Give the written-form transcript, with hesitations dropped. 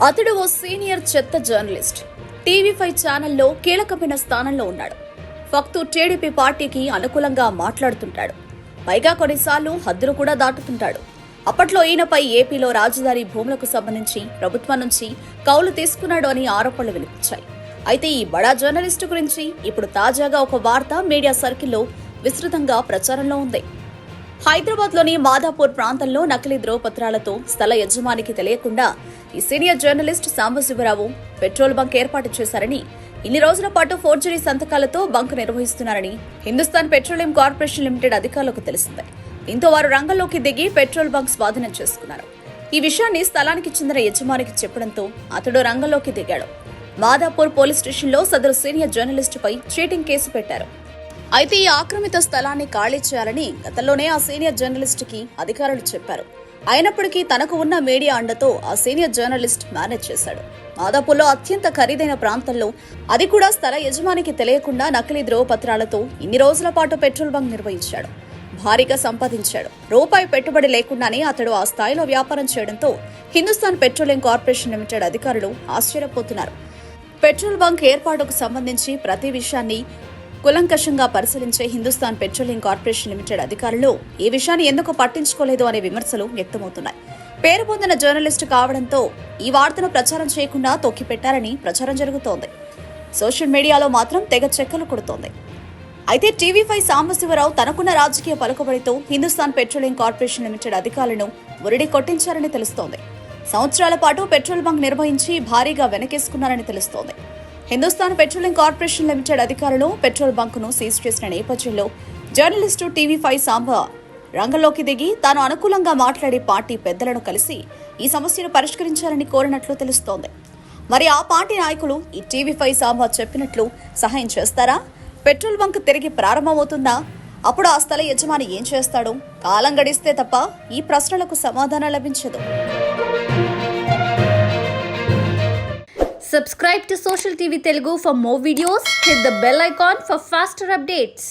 అతడు ఓ సీనియర్ చెత్త journalist. TV5 ఛానల్లో కీలకమైన స్థానంలో ఉన్నాడు. ఫక్తు టీడీపీ పార్టీకి అనుకూలంగా మాట్లాడుతుంటాడు. పైగా కొన్నిసార్లు హద్దులు కూడా దాటుతుంటాడు. అప్పట్లో ఈయనపై ఏపీలో రాజధాని భూములకు సంబంధించి ప్రభుత్వం నుంచి కౌలు తీసుకున్నాడు అని ఆరోపణలు వినిపించాయి. అయితే ఈ బడా జర్నలిస్టు గురించి ఇప్పుడు తాజాగా ఒక వార్త మీడియా సర్కిల్లో విస్తృతంగా ప్రచారంలో ఉంది. హైదరాబాద్లోని మాదాపూర్ ప్రాంతంలో నకిలీ ధ్రువపత్రాలతో స్థల యజమానికి తెలియకుండా ఈ senior journalist Sambasivarao petrol bunk ఏర్పాటు చేశారని, ఇన్ని రోజుల పాటు ఫోర్జరీ సంతకాలతో బంక్ నిర్వహిస్తున్నారని హిందుస్థాన్ పెట్రోలియం కార్పొరేషన్ లిమిటెడ్ అధికారులకు తెలిసింది. దీంతో వారు రంగంలోకి దిగి పెట్రోల్ బంక్ స్వాధీనం చేసుకున్నారు. ఈ విషయాన్ని స్థలానికి చెందిన యజమానికి చెప్పడంతో అతడు రంగంలోకి దిగాడు. మాదాపూర్ పోలీస్ స్టేషన్లో సదరు సీనియర్ జర్నలిస్టుపై చీటింగ్ కేసు పెట్టారు. అయితే ఈ ఆక్రమిత స్థలాన్ని ఖాళీ చేయాలని గతంలోనే ఆ సీనియర్ జర్నలిస్టుకి అధికారులు చెప్పారు. అయినప్పటికీ తనకు ఉన్న మీడియా అండతో ఆ సీనియర్ జర్నలిస్ట్ మేనేజ్ చేశాడు. మాదాపూర్లో అత్యంత ఖరీదైన ప్రాంతంలో, అది కూడా స్థల యజమానికి తెలియకుండా నకిలీ ధ్రువపత్రాలతో ఇన్ని రోజుల పాటు పెట్రోల్ బంక్ నిర్వహించాడు. భారీగా సంపాదించాడు. రూపాయి పెట్టుబడి లేకుండానే అతడు ఆ స్థాయిలో వ్యాపారం చేయడంతో హిందుస్థాన్ పెట్రోలియం కార్పొరేషన్ లిమిటెడ్ అధికారులు ఆశ్చర్యపోతున్నారు. పెట్రోల్ బంక్ ఏర్పాటుకు సంబంధించి ప్రతి విషయాన్ని కులంకషంగా పరిశీలించే హిందుస్థాన్ పెట్రోలియం కార్పొరేషన్ లిమిటెడ్ అధికారులు ఈ విషయాన్ని ఎందుకు పట్టించుకోలేదు అనే విమర్శలు వ్యక్తమవుతున్నాయి. పేరు పొందిన జర్నలిస్టు కావడంతో ఈ వార్తను ప్రచారం చేయకుండా తొక్కిపెట్టారని ప్రచారం జరుగుతోంది. సోషల్ మీడియాలో మాత్రం తెగ చెక్కలు కొడుతోంది. అయితే టీవీ5 సాంబశివరావు తనకున్న రాజకీయ పలుకుబడితో హిందుస్థాన్ పెట్రోలియం కార్పొరేషన్ లిమిటెడ్ అధికారులను ఉరిడి కొట్టించారని తెలుస్తోంది. సంవత్సరాల పాటు పెట్రోల్ బంక్ నిర్వహించి భారీగా వెనకేసుకున్నారని తెలుస్తోంది. హిందుస్థాన్ పెట్రోలియం కార్పొరేషన్ లిమిటెడ్ అధికారులు పెట్రోల్ బంకును సీజ్ చేసిన నేపథ్యంలో జర్నలిస్టు టీవీ5 సాంబ రంగంలోకి దిగి తాను అనుకూలంగా మాట్లాడే పార్టీ పెద్దలను కలిసి ఈ సమస్యను పరిష్కరించాలని కోరినట్లు తెలుస్తోంది. మరి ఆ పార్టీ నాయకులు ఈ టీవీ5 సాంబ చెప్పినట్లు సహాయం చేస్తారా? పెట్రోల్ బంక్ తిరిగి ప్రారంభమవుతుందా? అప్పుడు ఆ స్థల యజమాని ఏం చేస్తాడు? కాలం గడిస్తే తప్ప ఈ ప్రశ్నలకు సమాధానం లభించదు. Subscribe to Social TV Telugu for more videos. Hit the bell icon for faster updates.